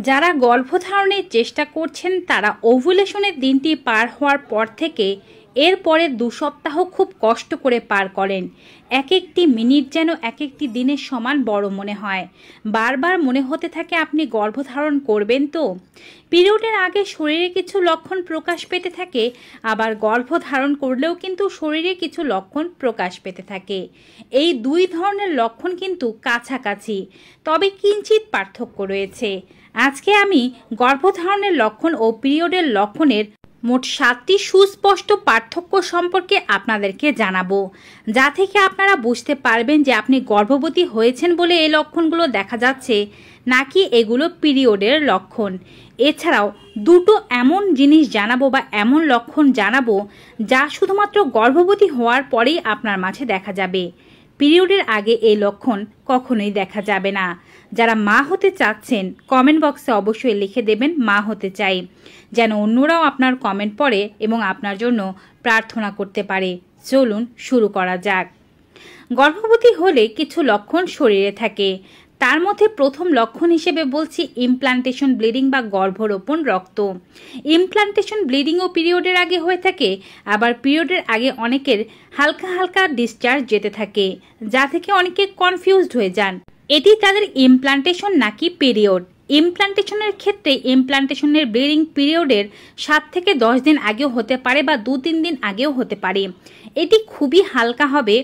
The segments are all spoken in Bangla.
যারা গর্ভধারণের চেষ্টা করছেন তারা ওভুলেশনের দিনটি পার হওয়ার পর থেকে এর পরে 2 সপ্তাহ খুব কষ্ট করে পার করেন। এক একটি মিনিট যেন এক একটি দিনের সমান বড় মনে হয়। বারবার মনে হতে থাকে আপনি গর্ভধারণ করবেন তো। পিরিয়ডের আগে শরীরে কিছু লক্ষণ প্রকাশ পেতে থাকে, আবার গর্ভধারণ করলেও কিন্তু শরীরে কিছু লক্ষণ প্রকাশ পেতে থাকে। এই 2 ধরনের লক্ষণ কিন্তু কাছাকাছি, তবে কিঞ্চিত পার্থক্য রয়েছে। আজকে আমি গর্ভধারণের লক্ষণ ও পিরিয়ডের লক্ষণের মোট 7টি সুস্পষ্ট পার্থক্য সম্পর্কে আপনাদেরকে জানাবো, যা থেকে আপনারা বুঝতে পারবেন যে আপনি গর্ভবতী হয়েছেন বলে এই লক্ষণগুলো দেখা যাচ্ছে নাকি এগুলো পিরিয়ডের লক্ষণ। এছাড়াও 2টো এমন জিনিস জানাবো বা এমন লক্ষণ জানাবো যা শুধুমাত্র গর্ভবতী হওয়ার পরেই আপনার মাঝে দেখা যাবে। পিরিয়ডের আগে এই লক্ষণ কখনোই দেখা যাবে না। যারা মা হতে চাচ্ছেন কমেন্ট বক্সে অবশ্যই লিখে দেবেন মা হতে চাই, যেন অন্যরাও আপনার কমেন্ট পড়ে এবং আপনার জন্য প্রার্থনা করতে পারে। চলুন শুরু করা যাক। গর্ভবতী হলে কিছু লক্ষণ শরীরে থাকে। তার মধ্যে প্রথম লক্ষণ হিসেবে বলছি ইমপ্লান্টেশন ব্লিডিং বা গর্ভরোপণ রক্ত। ইমপ্লান্টেশন ব্লিডিংও পিরিয়ডের আগে হয়ে থাকে, আবার পিরিয়ডের আগে অনেকের হালকা হালকা ডিসচার্জ যেতে থাকে, যা থেকে অনেকে কনফিউজড হয়ে যান এটি তাদের ইমপ্লান্টেশন নাকি পিরিয়ড। ইমপ্লান্টেশনের ক্ষেত্রে ইমপ্লান্টেশনের ব্লিডিং পিরিয়ডের 7 থেকে 10 দিন আগেও হতে পারে বা 2-3 দিন আগেও হতে পারে। এটি খুবই হালকা হবে,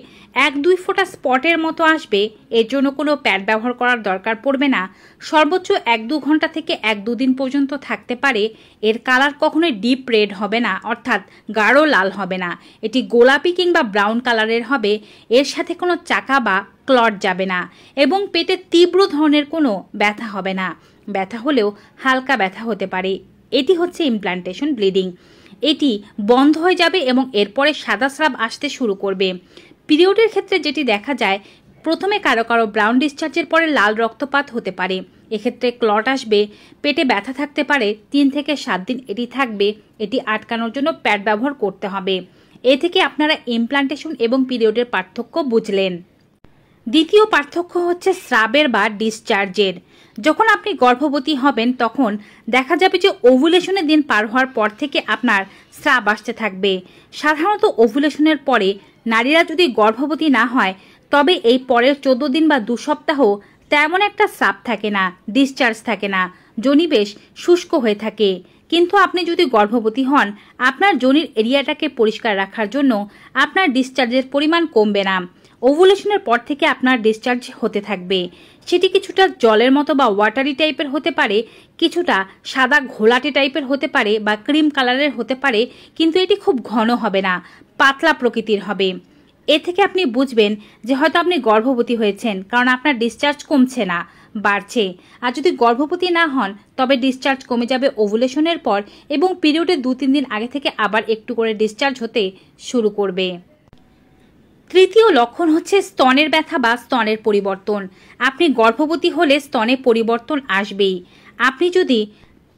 1-2 ফোঁটা স্পটের মতো আসবে। এর জন্য কোনো প্যাড ব্যবহার করার দরকার পড়বে না। সর্বোচ্চ 1-2 ঘন্টা থেকে 1-2 দিন পর্যন্ত থাকতে পারে। এর কালার কখনোই ডিপ রেড হবে না, অর্থাৎ গাঢ় লাল হবে না। এটি গোলাপি কিংবা ব্রাউন কালারের হবে। এর সাথে কোনো চাকা বা ক্লট যাবে না এবং পেটে তীব্র ধরনের কোনো ব্যথা হবে না। ব্যথা হলেও হালকা ব্যথা হতে পারে। এটি হচ্ছে ইমপ্লান্টেশন ব্লিডিং। এটি বন্ধ হয়ে যাবে এবং এরপরে সাদা স্রাব আসতে শুরু করবে। পিরিয়ডের ক্ষেত্রে যেটি দেখা যায়, প্রথমে কারো কারো ব্রাউন ডিসচার্জের পরে লাল রক্তপাত হতে পারে। এক্ষেত্রে ক্লট আসবে, পেটে ব্যথা থাকতে পারে। 3 থেকে 7 দিন এটি থাকবে। এটি আটকানোর জন্য প্যাড ব্যবহার করতে হবে। এ থেকে আপনারা ইমপ্লান্টেশন এবং পিরিয়ডের পার্থক্য বুঝলেন। দ্বিতীয় পার্থক্য হচ্ছে স্রাবের বা ডিসচার্জের। যখন আপনি গর্ভবতী হবেন তখন দেখা যাবে যে ওভুলেশনের দিন পার হওয়ার পর থেকে আপনার স্রাব আসতে থাকবে। সাধারণত ওভুলেশনের পরে নারীরা যদি গর্ভবতী না হয় তবে এই পরের 14 দিন বা 2 সপ্তাহ তেমন একটা স্রাব থাকে না, ডিসচার্জ থাকে না, যোনি বেশ শুষ্ক হয়ে থাকে। কিন্তু আপনি যদি গর্ভবতী হন, আপনার যোনির এরিয়াটাকে পরিষ্কার রাখার জন্য আপনার ডিসচার্জের পরিমাণ কমবে না। ওভুলেশনের পর থেকে আপনার ডিসচার্জ হতে থাকবে। সেটি কিছুটা জলের মতো বা ওয়াটারি টাইপের হতে পারে, কিছুটা সাদা ঘোলাটে টাইপের হতে পারে বা ক্রিম কালারের হতে পারে, কিন্তু এটি খুব ঘন হবে না, পাতলা প্রকৃতির হবে। এ থেকে আপনি বুঝবেন যে হয়তো আপনি গর্ভবতী হয়েছেন, কারণ আপনার ডিসচার্জ কমছে না, বাড়ছে। আর যদি গর্ভবতী না হন তবে ডিসচার্জ কমে যাবে ওভুলেশনের পর এবং পিরিয়ডের 2-3 দিন আগে থেকে আবার একটু করে ডিসচার্জ হতে শুরু করবে। তৃতীয় লক্ষণ হচ্ছে স্তনের ব্যথা বা স্তনের পরিবর্তন। আপনি গর্ভবতী হলে স্তনে পরিবর্তন আসবেই। আপনি যদি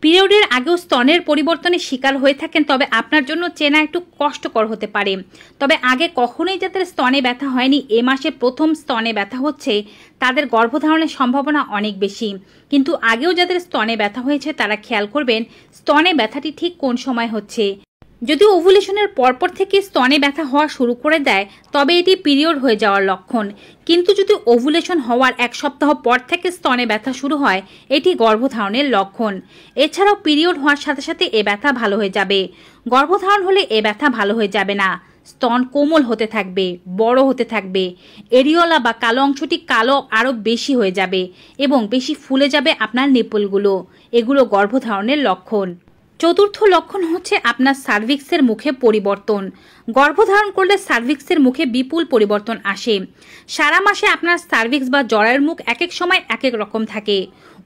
পিরিয়ডের আগেও স্তনের পরিবর্তনের শিকার হয়ে থাকেন তবে আপনার জন্য চেনা একটু কষ্টকর হতে পারে। তবে আগে কখনোই যাদের স্তনে ব্যথা হয়নি, এ মাসে প্রথম স্তনে ব্যথা হচ্ছে, তাদের গর্ভধারণের সম্ভাবনা অনেক বেশি। কিন্তু আগেও যাদের স্তনে ব্যথা হয়েছে তারা খেয়াল করবেন স্তনে ব্যথাটি ঠিক কোন সময় হচ্ছে। যদি ওভুলেশনের পরপর থেকে স্তনে ব্যথা হওয়া শুরু করে দেয় তবে এটি পিরিয়ড হয়ে যাওয়ার লক্ষণ। কিন্তু যদি ওভুলেশন হওয়ার 1 সপ্তাহ পর থেকে স্তনে ব্যথা শুরু হয়, এটি গর্ভধারণের লক্ষণ। এছাড়াও পিরিয়ড হওয়ার সাথে সাথে এ ব্যথা ভালো হয়ে যাবে। গর্ভধারণ হলে এ ব্যথা ভালো হয়ে যাবে না। স্তন কোমল হতে থাকবে, বড় হতে থাকবে। এরিওলা বা কালো অংশটি কালো আরও বেশি হয়ে যাবে এবং বেশি ফুলে যাবে আপনার নিপলগুলো। এগুলো গর্ভধারণের লক্ষণ। চতুর্থ লক্ষণ হচ্ছে আপনার সার্ভিক্সের মুখে পরিবর্তন। গর্ভধারণ করলে সার্ভিক্সের মুখে বিপুল পরিবর্তন আসে। সারা মাসে আপনার সার্ভিক্স বা জরায়ুর মুখ এক এক সময় এক এক রকম থাকে।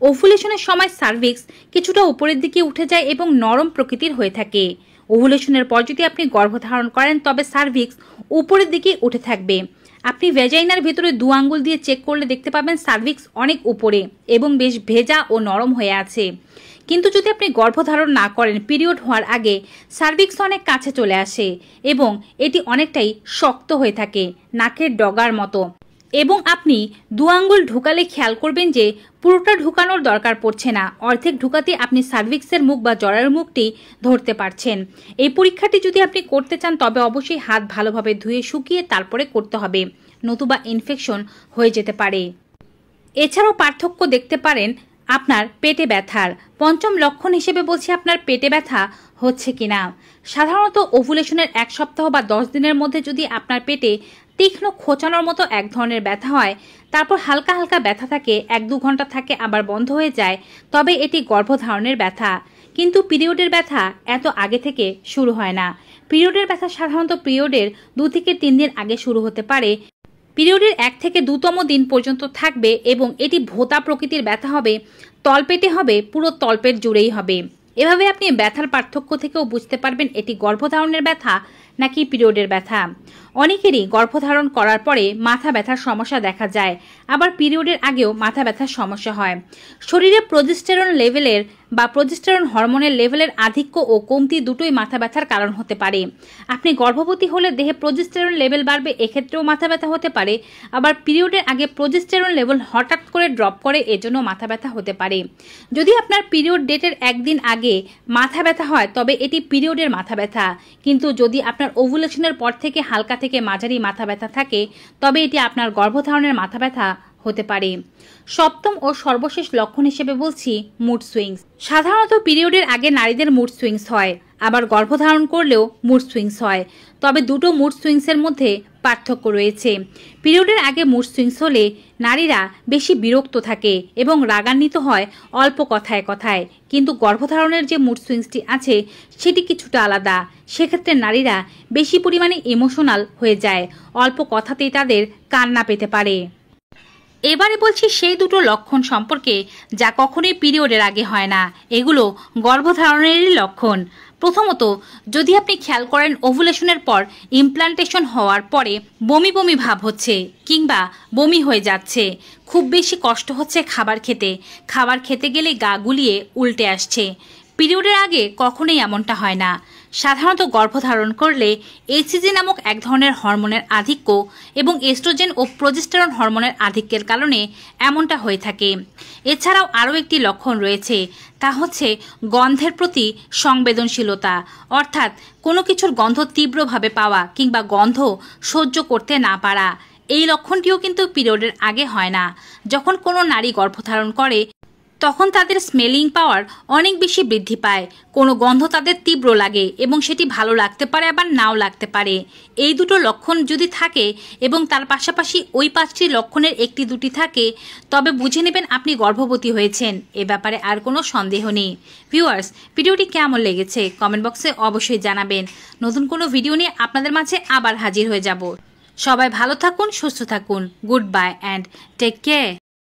ওভুলেশনের সময় সার্ভিক্স কিছুটা উপরের দিকে উঠে যায় এবং নরম প্রকৃতির হয়ে থাকে। ওভুলেশনের পর যদি আপনি গর্ভধারণ করেন তবে সার্ভিক্স উপরের দিকে উঠে থাকবে। আপনি ভ্যাজাইনার ভেতরে 2 আঙ্গুল দিয়ে চেক করলে দেখতে পাবেন সার্ভিক্স অনেক উপরে এবং বেশ ভেজা ও নরম হয়ে আছে। কিন্তু যদি আপনি গর্ভধারণ না করেন পিরিয়ড হওয়ার আগে সার্ভিক্স অনেক কাছে চলে আসে এবং এটি অনেকটাই শক্ত হয়ে থাকে, নাকের ডগার মতো। এবং আপনি 2 আঙ্গুল ঢোকালে খেয়াল করবেন যে পুরোটা ঢুকানোর দরকার পড়ছে না, অর্ধেক ঢুকাতে আপনি সার্ভিক্সের মুখ বা জরায়ুর মুখটি ধরতে পারছেন। এই পরীক্ষাটি যদি আপনি করতে চান তবে অবশ্যই হাত ভালোভাবে ধুয়ে শুকিয়ে তারপরে করতে হবে, নতুবা ইনফেকশন হয়ে যেতে পারে। এছাড়াও পার্থক্য দেখতে পারেন আপনার পেটে ব্যথার। পঞ্চম লক্ষণ হিসেবে বলছি আপনার পেটে ব্যথা হচ্ছে কিনা। সাধারণত ওভুলেশনের 1 সপ্তাহ বা 10 দিনের মধ্যে যদি আপনার পেটে তীক্ষ্ণ খোঁচানোর মতো এক ধরনের ব্যথা হয়, তারপর হালকা হালকা ব্যথা থাকে, 1-2 ঘন্টা থাকে আবার বন্ধ হয়ে যায়, তবে এটি গর্ভধারণের ব্যথা। কিন্তু পিরিয়ডের ব্যথা এত আগে থেকে শুরু হয় না। পিরিয়ডের ব্যথা সাধারণত পিরিয়ডের 2 থেকে 3 দিন আগে শুরু হতে পারে। পিরিয়ডের 1 থেকে 2তম দিন পর্যন্ত থাকবে এবং এটি ভোঁতা প্রকৃতির ব্যথা হবে, তলপেটে হবে, পুরো তলপেট জুড়েই হবে। এভাবে আপনি ব্যথার পার্থক্য থেকেও বুঝতে পারবেন এটি গর্ভধারণের ব্যথা নাকি পিরিয়ডের ব্যথা। অনেকেরই গর্ভধারণ করার পরে মাথা ব্যথার সমস্যা দেখা যায়, আবার পিরিয়ডের আগেও মাথা ব্যথার সমস্যা হয়। শরীরে প্রোজেস্টেরন লেভেলের বা প্রোজেস্টেরন হরমোনের লেভেলের আধিক্য ও কমতি দুটোই মাথা ব্যথার কারণ হতে পারে। আপনি গর্ভবতী হলে দেহে প্রোজেস্টেরন লেভেল বাড়বে, এক্ষেত্রেও মাথা ব্যথা হতে পারে। আবার পিরিয়ডের আগে প্রোজেস্টেরন লেভেল হঠাৎ করে ড্রপ করে, এজন্য মাথা ব্যথা হতে পারে। যদি আপনার পিরিয়ড ডেটের 1 দিন আগে মাথা ব্যথা হয় তবে এটি পিরিয়ডের মাথা ব্যথা, কিন্তু যদি আপনার ওভুলেশনের পর থেকে হালকা থেকে মাঝারি মাথা ব্যথা থাকে তবে এটি আপনার গর্ভধারণের মাথা ব্যথা হতে পারে। সপ্তম ও সর্বশেষ লক্ষণ হিসেবে বলছি মুড সুইংস। সাধারণত পিরিয়ডের আগে নারীদের মুড সুইংস হয়, আবার গর্ভধারণ করলেও মুড সুইংস হয়, তবে দুটো মুড সুইংসের মধ্যে পার্থক্য রয়েছে। পিরিয়ডের আগে মুড সুইংস হলে নারীরা বেশি বিরক্ত থাকে এবং রাগান্বিত হয় অল্প কথায় কথায়, কিন্তু গর্ভধারণের যে মুড সুইংসটি আছে সেটি কিছুটা আলাদা। সেক্ষেত্রে নারীরা বেশি পরিমাণে ইমোশনাল হয়ে যায়, অল্প কথাতেই তাদের কান্না পেতে পারে। এবারে বলছি সেই দুটো লক্ষণ সম্পর্কে যা কখনোই পিরিয়ডের আগে হয় না, এগুলো গর্ভধারণেরই লক্ষণ। প্রথমত, যদি আপনি খেয়াল করেন ওভুলেশনের পর ইমপ্লান্টেশন হওয়ার পরে বমি বমি ভাব হচ্ছে কিংবা বমি হয়ে যাচ্ছে, খুব বেশি কষ্ট হচ্ছে খাবার খেতে গেলে গা গুলিয়ে উল্টে আসছে, পিরিয়ডের আগে কখনোই এমনটা হয় না। সাধারণত গর্ভধারণ করলে এইচসিজি নামক এক ধরনের হরমোনের আধিক্য এবং এস্ট্রোজেন ও প্রোজেস্টেরন হরমোনের আধিক্যের কারণে এমনটা হয়ে থাকে। এছাড়াও আরও একটি লক্ষণ রয়েছে, তা হচ্ছে গন্ধের প্রতি সংবেদনশীলতা, অর্থাৎ কোনো কিছুর গন্ধ তীব্রভাবে পাওয়া কিংবা গন্ধ সহ্য করতে না পারা। এই লক্ষণটিও কিন্তু পিরিয়ডের আগে হয় না। যখন কোনো নারী গর্ভধারণ করে তখন তাদের স্মেলিং পাওয়ার অনেক বেশি বৃদ্ধি পায়, কোনো গন্ধ তাদের তীব্র লাগে এবং সেটি ভালো লাগতে পারে আবার নাও লাগতে পারে। এই দুটো লক্ষণ যদি থাকে এবং তার পাশাপাশি ওই 5টি লক্ষণের 1-2টি থাকে তবে বুঝে নেবেন আপনি গর্ভবতী হয়েছেন, এ ব্যাপারে আর কোনো সন্দেহ নেই। ভিউয়ার্স, ভিডিওটি কেমন লেগেছে কমেন্ট বক্সে অবশ্যই জানাবেন। নতুন কোনো ভিডিও নিয়ে আপনাদের মাঝে আবার হাজির হয়ে যাব। সবাই ভালো থাকুন, সুস্থ থাকুন। Goodbye and take care.